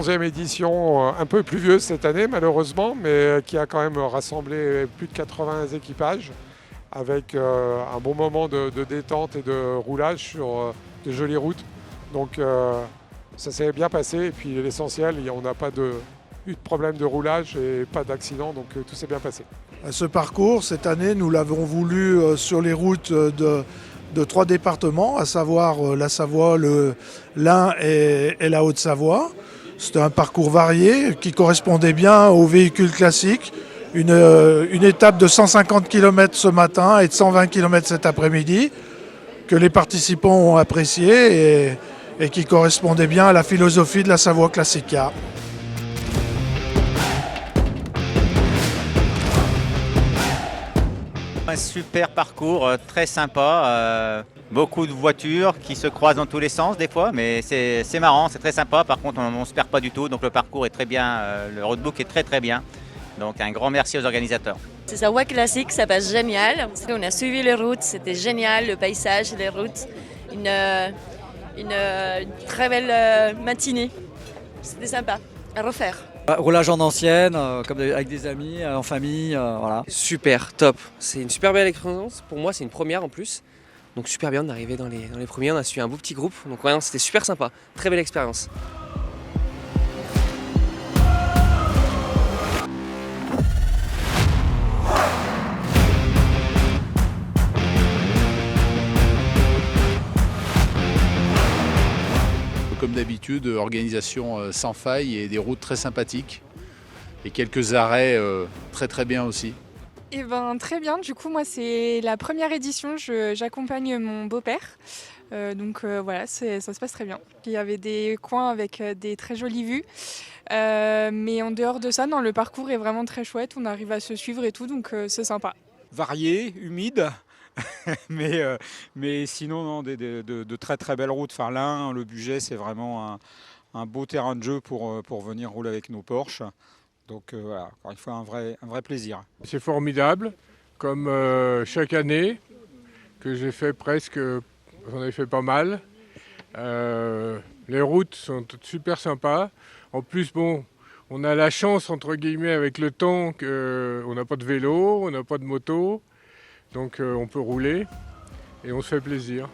11e édition, un peu pluvieuse cette année malheureusement, mais qui a quand même rassemblé plus de 80 équipages avec un bon moment de détente et de roulage sur de jolies routes. Donc ça s'est bien passé et puis l'essentiel, on n'a pas eu de problème de roulage et pas d'accident, donc tout s'est bien passé. Ce parcours, cette année, nous l'avons voulu sur les routes de 3 départements, à savoir la Savoie, l'Ain et la Haute-Savoie. C'était un parcours varié qui correspondait bien aux véhicules classiques. Une étape de 150 km ce matin et de 120 km cet après-midi que les participants ont apprécié et qui correspondait bien à la philosophie de la Savoie Classic Car. Un super parcours, très sympa, beaucoup de voitures qui se croisent dans tous les sens des fois, mais c'est marrant, c'est très sympa. Par contre, on ne se perd pas du tout, donc le parcours est très bien, le roadbook est très bien. Donc un grand merci aux organisateurs. C'est Savoie Classic, ça passe génial. On a suivi les routes, c'était génial, le paysage, les routes. Une très belle matinée, c'était sympa, à refaire. Roulage en ancienne, comme avec des amis, en famille, voilà. Super, top. C'est une super belle expérience. Pour moi, c'est une première en plus. Donc super bien d'arriver dans les premiers. On a suivi un beau petit groupe. Donc ouais, c'était super sympa. Très belle expérience. Comme d'habitude, organisation sans faille et des routes très sympathiques et quelques arrêts très bien aussi. Eh ben, très bien, du coup moi c'est la première édition, j'accompagne mon beau-père, voilà, ça se passe très bien. Il y avait des coins avec des très jolies vues, mais en dehors de ça, non, le parcours est vraiment très chouette, on arrive à se suivre et tout, donc c'est sympa. Varié, humide. mais sinon, non, de très belles routes. Enfin, l'Ain, le Bugey, c'est vraiment un beau terrain de jeu pour venir rouler avec nos Porsche. Donc voilà, encore une fois, un vrai plaisir. C'est formidable, comme chaque année, que j'ai fait presque, j'en ai fait pas mal. Les routes sont super sympas. En plus, bon, on a la chance, entre guillemets, avec le temps, qu'on n'a pas de vélo, on n'a pas de moto. Donc on peut rouler et on se fait plaisir.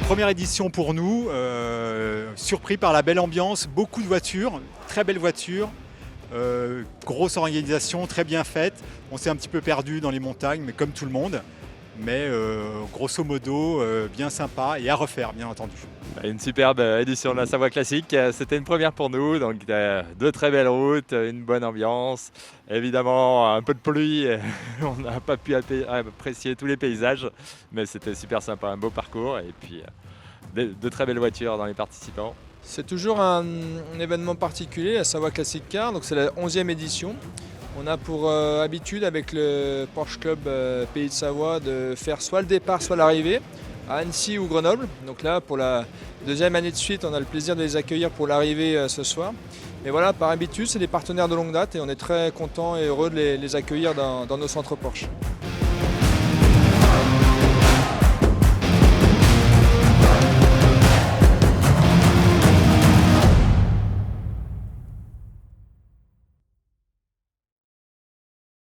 Première édition pour nous, surpris par la belle ambiance, beaucoup de voitures, très belles voitures, grosse organisation, très bien faite. On s'est un petit peu perdu dans les montagnes, mais comme tout le monde. Mais grosso modo, bien sympa et à refaire, bien entendu. Une superbe édition de la Savoie Classic, c'était une première pour nous, donc de très belles routes, une bonne ambiance, évidemment un peu de pluie, on n'a pas pu apprécier tous les paysages, mais c'était super sympa, un beau parcours et puis de très belles voitures dans les participants. C'est toujours un événement particulier, la Savoie Classic Car, donc c'est la 11e édition. On a pour habitude avec le Porsche Club Pays de Savoie de faire soit le départ soit l'arrivée à Annecy ou Grenoble. Donc là pour la 2e année de suite on a le plaisir de les accueillir pour l'arrivée ce soir. Et voilà, par habitude c'est des partenaires de longue date et on est très contents et heureux de les accueillir dans nos centres Porsche.